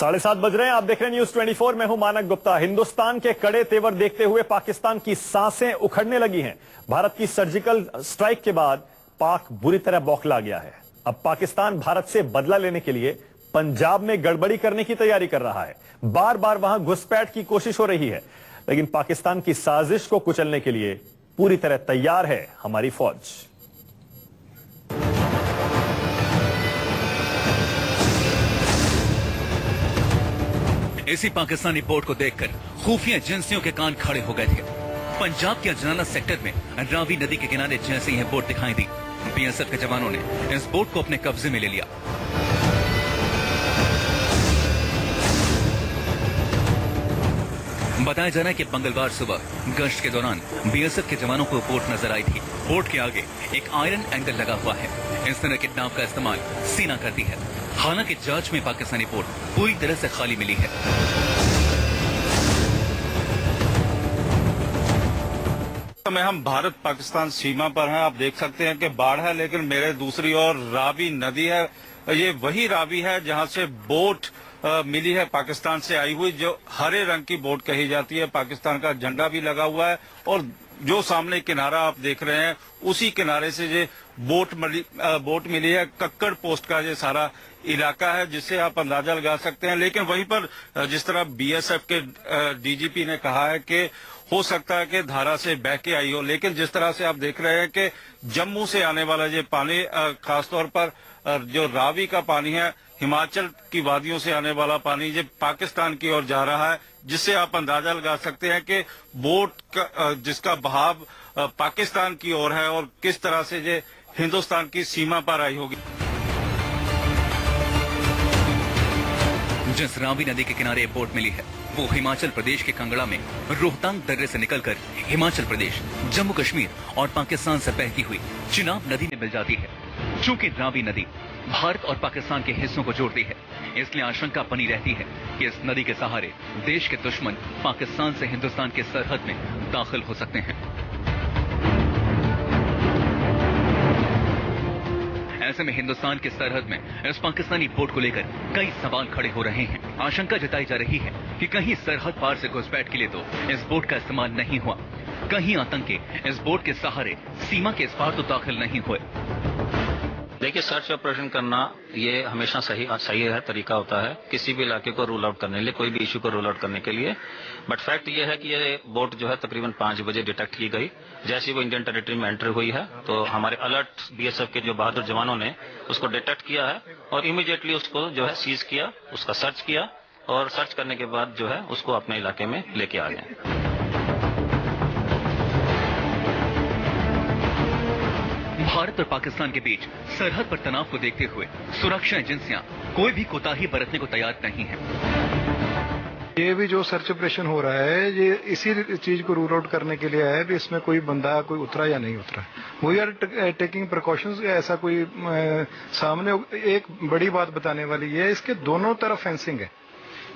7:30 बज रहे हैं। आप देख रहे हैं न्यूज 24। मैं हूं मानक गुप्ता। हिंदुस्तान के कड़े तेवर देखते हुए पाकिस्तान की सांसें उखड़ने लगी हैं। भारत की सर्जिकल स्ट्राइक के बाद पाक बुरी तरह बौखला गया है। अब पाकिस्तान भारत से बदला लेने के लिए पंजाब में गड़बड़ी करने की तैयारी कर रहा है। बार बार वहां घुसपैठ की कोशिश हो रही है, लेकिन पाकिस्तान की साजिश को कुचलने के लिए पूरी तरह तैयार है हमारी फौज। इसी पाकिस्तानी बोर्ड को देखकर खुफिया एजेंसियों के कान खड़े हो गए थे। पंजाब के अजनाला सेक्टर में रावी नदी के किनारे जैसे ही बोट दिखाई दी, बीएसएफ के जवानों ने इस बोट को अपने कब्जे में ले लिया। बताया जा रहा है कि मंगलवार सुबह गश्त के दौरान बीएसएफ के जवानों को बोट नजर आई थी। बोट के आगे एक आयरन एंगल लगा हुआ है। इस तरह के नाव का इस्तेमाल सीना करती है। हालांकि जांच में पाकिस्तानी बोट पूरी तरह से खाली मिली है। में हम भारत पाकिस्तान सीमा पर हैं। आप देख सकते हैं कि बाढ़ है, लेकिन मेरे दूसरी ओर रावी नदी है। ये वही रावी है जहां से बोट मिली है पाकिस्तान से आई हुई, जो हरे रंग की बोट कही जाती है। पाकिस्तान का झंडा भी लगा हुआ है और जो सामने किनारा आप देख रहे हैं उसी किनारे से ये बोट मिली है। कक्कड़ पोस्ट का ये सारा इलाका है, जिससे आप अंदाजा लगा सकते हैं। लेकिन वहीं पर जिस तरह बीएसएफ के डीजीपी ने कहा है कि हो सकता है कि धारा से बह के आई हो, लेकिन जिस तरह से आप देख रहे हैं कि जम्मू से आने वाला ये पानी, खासतौर पर जो रावी का पानी है, हिमाचल की वादियों से आने वाला पानी ये पाकिस्तान की ओर जा रहा है, जिससे आप अंदाजा लगा सकते हैं कि बोट का जिसका बहाव पाकिस्तान की ओर है और किस तरह से ये हिंदुस्तान की सीमा पर आई होगी। जिस रावी नदी के किनारे बोट मिली है वो हिमाचल प्रदेश के कांगड़ा में रोहतांग दर्रे से निकलकर हिमाचल प्रदेश, जम्मू कश्मीर और पाकिस्तान से बहती हुई चिनाब नदी में मिल जाती है। चूंकि रावी नदी भारत और पाकिस्तान के हिस्सों को जोड़ती है, इसलिए आशंका बनी रहती है कि इस नदी के सहारे देश के दुश्मन पाकिस्तान से हिंदुस्तान की सरहद में दाखिल हो सकते हैं। ऐसे में हिंदुस्तान की सरहद में इस पाकिस्तानी बोट को लेकर कई सवाल खड़े हो रहे हैं। आशंका जताई जा रही है कि कहीं सरहद पार से घुसपैठ के लिए तो इस बोट का इस्तेमाल नहीं हुआ, कहीं आतंकी इस बोट के सहारे सीमा के इस पार तो दाखिल नहीं हुए। देखिए, सर्च ऑपरेशन करना ये हमेशा सही है, तरीका होता है किसी भी इलाके को रूल आउट करने के लिए, कोई भी इशू को रूल आउट करने के लिए। बट फैक्ट ये है कि ये बोट जो है तकरीबन 5 बजे डिटेक्ट की गई। जैसे वो इंडियन टेरिटरी में एंटर हुई है तो हमारे अलर्ट बीएसएफ के जो बहादुर जवानों ने उसको डिटेक्ट किया है और इमीडिएटली उसको जो है सीज किया, उसका सर्च किया और सर्च करने के बाद जो है उसको अपने इलाके में लेके आ गए। भारत और पाकिस्तान के बीच सरहद पर तनाव को देखते हुए सुरक्षा एजेंसियां कोई भी कोताही बरतने को तैयार नहीं है। ये भी जो सर्च ऑपरेशन हो रहा है ये इसी चीज को रूल आउट करने के लिए है कि इसमें कोई बंदा कोई उतरा या नहीं उतरा। We are taking precautions. ऐसा कोई सामने एक बड़ी बात बताने वाली है, इसके दोनों तरफ फेंसिंग है।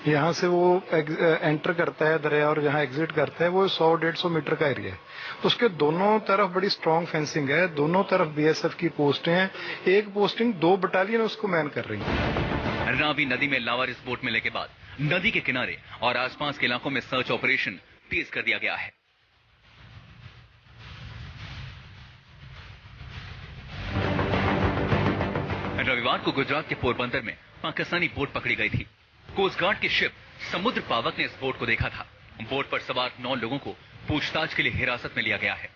यहाँ से वो एंटर करता है दरिया और जहाँ एग्जिट करता है वो 100-150 मीटर का एरिया है। उसके दोनों तरफ बड़ी स्ट्रांग फेंसिंग है, दोनों तरफ बीएसएफ की पोस्टें हैं। एक पोस्टिंग 2 बटालियन उसको मैन कर रही है। रावी नदी में लावारिस बोट मिलने के बाद नदी के किनारे और आसपास के इलाकों में सर्च ऑपरेशन तेज कर दिया गया है। रविवार को गुजरात के पोरबंदर में पाकिस्तानी बोट पकड़ी गई थी। कोस्ट गार्ड की शिप समुद्र पावक ने इस बोट को देखा था। बोट पर सवार 9 लोगों को पूछताछ के लिए हिरासत में लिया गया है।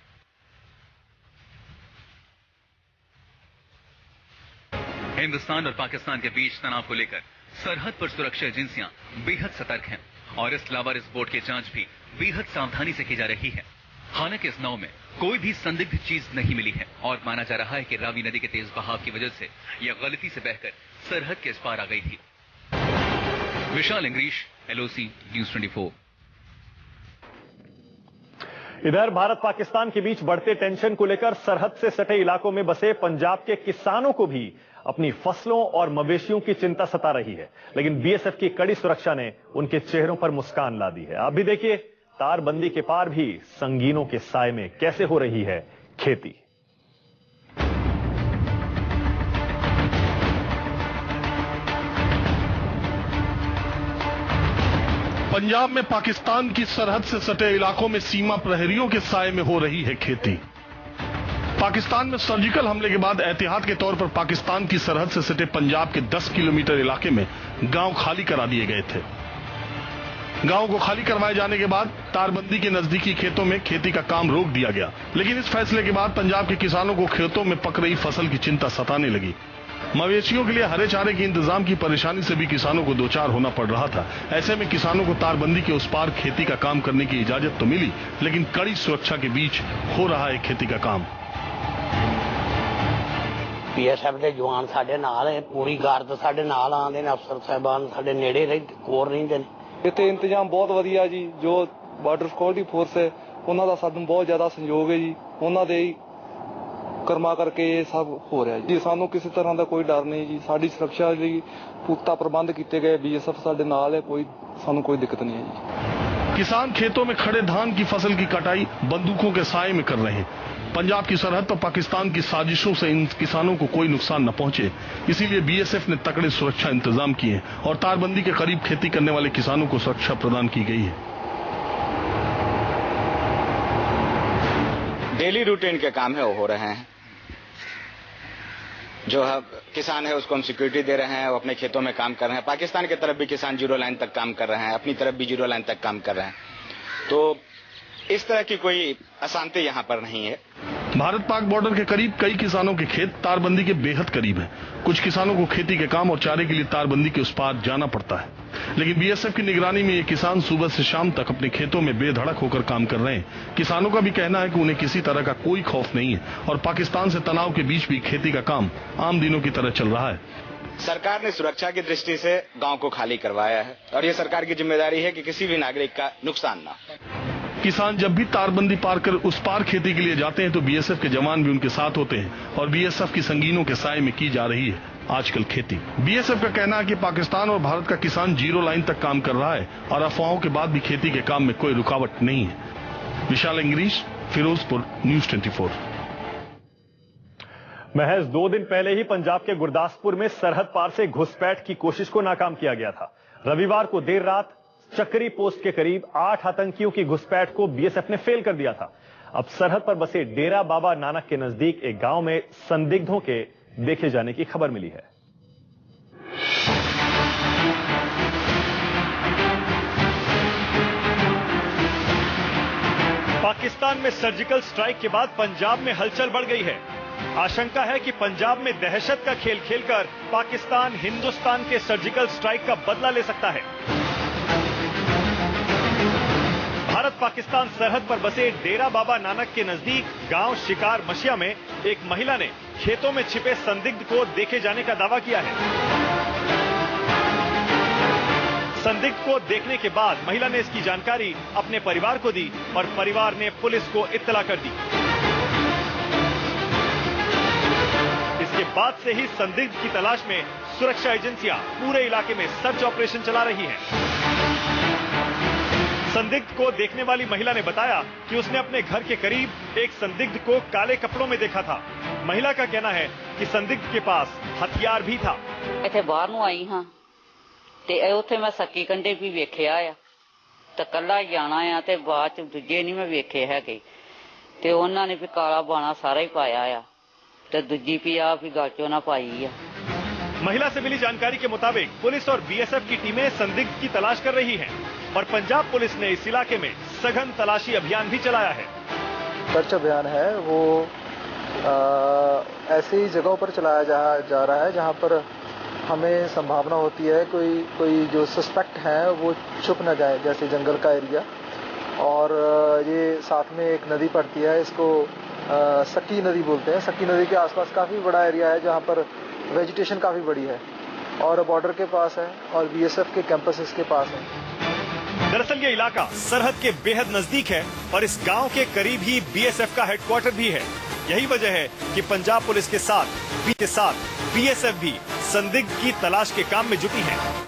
हिंदुस्तान और पाकिस्तान के बीच तनाव को लेकर सरहद पर सुरक्षा एजेंसियां बेहद सतर्क हैं और इस लावारिस बोट की जांच भी बेहद सावधानी से की जा रही है। हालांकि इस नाव में कोई भी संदिग्ध चीज नहीं मिली है और माना जा रहा है कि रावी नदी के तेज बहाव की वजह से यह गलती से बहकर सरहद के इस पार आ गई थी। विशाल इंग्लिश, एलओसी, न्यूज 24। इधर भारत पाकिस्तान के बीच बढ़ते टेंशन को लेकर सरहद से सटे इलाकों में बसे पंजाब के किसानों को भी अपनी फसलों और मवेशियों की चिंता सता रही है, लेकिन बीएसएफ की कड़ी सुरक्षा ने उनके चेहरों पर मुस्कान ला दी है। आप भी देखिए, तारबंदी के पार भी संगीनों के साए में कैसे हो रही है खेती। पंजाब में पाकिस्तान की सरहद से सटे इलाकों में सीमा प्रहरियों के साए में हो रही है खेती। पाकिस्तान में सर्जिकल हमले के बाद एहतियात के तौर पर पाकिस्तान की सरहद से सटे पंजाब के 10 किलोमीटर इलाके में गांव खाली करा दिए गए थे। गांव को खाली करवाए जाने के बाद तारबंदी के नजदीकी खेतों में खेती का काम रोक दिया गया, लेकिन इस फैसले के बाद पंजाब के किसानों को खेतों में पक रही फसल की चिंता सताने लगी। मवेशियों के लिए हरे चारे के इंतजाम की परेशानी से भी किसानों को दो चार होना पड़ रहा था। ऐसे में किसानों को तारबंदी के उस पार खेती का काम करने की इजाजत तो मिली, लेकिन कड़ी सुरक्षा के बीच हो रहा है खेती का काम। बीएसएफ ਦੇ ਜਵਾਨ ਸਾਡੇ ਨਾਲ ਹੈ, ਪੂਰੀ ਗਾਰਡ ਸਾਡੇ ਨਾਲ ਆਉਂਦੇ ਨੇ, ਅਫਸਰ ਸਾਹਿਬਾਨ ਸਾਡੇ ਨੇੜੇ ਕੋਲ ਰਹਿੰਦੇ ਨੇ। ਇੱਥੇ ਇੰਤਜ਼ਾਮ ਬਹੁਤ ਵਧੀਆ ਜੀ, ਜੋ ਬਾਰਡਰ ਸਿਕਿਉਰਿਟੀ ਫੋਰਸ ਹੈ ਉਹਨਾਂ ਦਾ ਸਾਨੂੰ ਬਹੁਤ ਜ਼ਿਆਦਾ ਸਹਿਯੋਗ ਹੈ ਜੀ, ਉਹਨਾਂ ਦੇ ਕਰਮਾ ਕਰਕੇ ਇਹ ਸਭ ਹੋ ਰਿਹਾ ਜੀ। ਸਾਨੂੰ ਕਿਸੇ ਤਰ੍ਹਾਂ ਦਾ ਕੋਈ ਡਰ ਨਹੀਂ ਜੀ, ਸਾਡੀ ਸੁਰੱਖਿਆ ਲਈ ਪੁਖਤਾ ਪ੍ਰਬੰਧ ਕੀਤੇ ਗਏ, बीएसएफ ਸਾਡੇ ਨਾਲ ਹੈ, ਕੋਈ ਸਾਨੂੰ ਕੋਈ ਦਿੱਕਤ नहीं है जी। किसान खेतों में खड़े धान की फसल की कटाई बंदूकों के साए में कर रहे हैं। पंजाब की सरहद पर पाकिस्तान की साजिशों से इन किसानों को कोई नुकसान न पहुंचे, इसीलिए बीएसएफ ने तकड़े सुरक्षा इंतजाम किए और तारबंदी के करीब खेती करने वाले किसानों को सुरक्षा प्रदान की गई है। डेली रूटीन के काम है वो हो रहे हैं। जो है किसान है उसको हम सिक्योरिटी दे रहे हैं, वो अपने खेतों में काम कर रहे हैं। पाकिस्तान की तरफ भी किसान जीरो लाइन तक काम कर रहे हैं, अपनी तरफ भी जीरो लाइन तक काम कर रहे हैं, तो इस तरह की कोई अशांति यहाँ पर नहीं है। भारत पाक बॉर्डर के करीब कई किसानों के खेत तारबंदी के बेहद करीब हैं। कुछ किसानों को खेती के काम और चारे के लिए तारबंदी के उस पार जाना पड़ता है, लेकिन बीएसएफ की निगरानी में ये किसान सुबह से शाम तक अपने खेतों में बेधड़क होकर काम कर रहे हैं। किसानों का भी कहना है कि उन्हें किसी तरह का कोई खौफ नहीं है और पाकिस्तान से तनाव के बीच भी खेती का काम आम दिनों की तरह चल रहा है। सरकार ने सुरक्षा की दृष्टि से गांव को खाली करवाया है और ये सरकार की जिम्मेदारी है कि किसी भी नागरिक का नुकसान ना हो। किसान जब भी तारबंदी पार कर उस पार खेती के लिए जाते हैं तो बीएसएफ के जवान भी उनके साथ होते हैं और बीएसएफ की संगीनों के साए में की जा रही है आजकल खेती। बीएसएफ का कहना है कि पाकिस्तान और भारत का किसान जीरो लाइन तक काम कर रहा है और अफवाहों के बाद भी खेती के काम में कोई रुकावट नहीं है। विशाल इंग्लिश, फिरोजपुर, न्यूज 24। महज 2 दिन पहले ही पंजाब के गुरदासपुर में सरहद पार से घुसपैठ की कोशिश को नाकाम किया गया था। रविवार को देर रात चक्री पोस्ट के करीब 8 आतंकियों की घुसपैठ को बीएसएफ ने फेल कर दिया था। अब सरहद पर बसे डेरा बाबा नानक के नजदीक एक गांव में संदिग्धों के देखे जाने की खबर मिली है। पाकिस्तान में सर्जिकल स्ट्राइक के बाद पंजाब में हलचल बढ़ गई है। आशंका है कि पंजाब में दहशत का खेल खेलकर पाकिस्तान हिंदुस्तान के सर्जिकल स्ट्राइक का बदला ले सकता है। भारत पाकिस्तान सरहद पर बसे डेरा बाबा नानक के नजदीक गांव शिकार मशिया में एक महिला ने खेतों में छिपे संदिग्ध को देखे जाने का दावा किया है। संदिग्ध को देखने के बाद महिला ने इसकी जानकारी अपने परिवार को दी और परिवार ने पुलिस को इत्तला कर दी। इसके बाद से ही संदिग्ध की तलाश में सुरक्षा एजेंसियां पूरे इलाके में सर्च ऑपरेशन चला रही हैं। संदिग्ध को देखने वाली महिला ने बताया कि उसने अपने घर के करीब एक संदिग्ध को काले कपड़ों में देखा था। महिला का कहना है कि संदिग्ध के पास हथियार भी था। ਇੱਥੇ ਬਾਹਰ ਨੂੰ ਆਈ ਹਾਂ ਤੇ ਉੱਥੇ ਮੈਂ ਸੱਕੀ ਕੰਡੇ ਵੀ ਵੇਖਿਆ ਆ ਤੇ ਕੱਲਾ ਹੀ ਜਾਣਾ ਆ ਤੇ ਬਾਅਦ ਚ ਦੂਜੇ ਨਹੀਂ ਮੈਂ ਵੇਖੇ ਹੈਗੇ ਤੇ ਉਹਨਾਂ ਨੇ ਵੀ ਕਾਲਾ ਬਾਣਾ ਸਾਰਾ ਹੀ ਪਾਇਆ ਆ ਤੇ ਦੂਜੀ ਵੀ ਆ ਵੀ ਗਲ ਚੋਂ ਨਾ ਪਾਈ ਆ। महिला से मिली जानकारी के मुताबिक पुलिस और बीएसएफ की टीमें संदिग्ध की तलाश कर रही हैं और पंजाब पुलिस ने इस इलाके में सघन तलाशी अभियान भी चलाया है। सर्च अभियान है वो ऐसी जगहों पर चलाया जा रहा है जहां पर हमें संभावना होती है कोई जो सस्पेक्ट है वो छुप न जाए, जैसे जंगल का एरिया। और ये साथ में एक नदी पड़ती है, इसको सक्की नदी बोलते हैं। सक्की नदी के आसपास काफी बड़ा एरिया है जहां पर वेजिटेशन काफी बड़ी है और बॉर्डर के पास है और बीएसएफ के कैंपस इसके पास है। दरअसल ये इलाका सरहद के बेहद नजदीक है और इस गांव के करीब ही बीएसएफ का हेडक्वार्टर भी है। यही वजह है कि पंजाब पुलिस के साथ बीएसएफ भी संदिग्ध की तलाश के काम में जुटी है।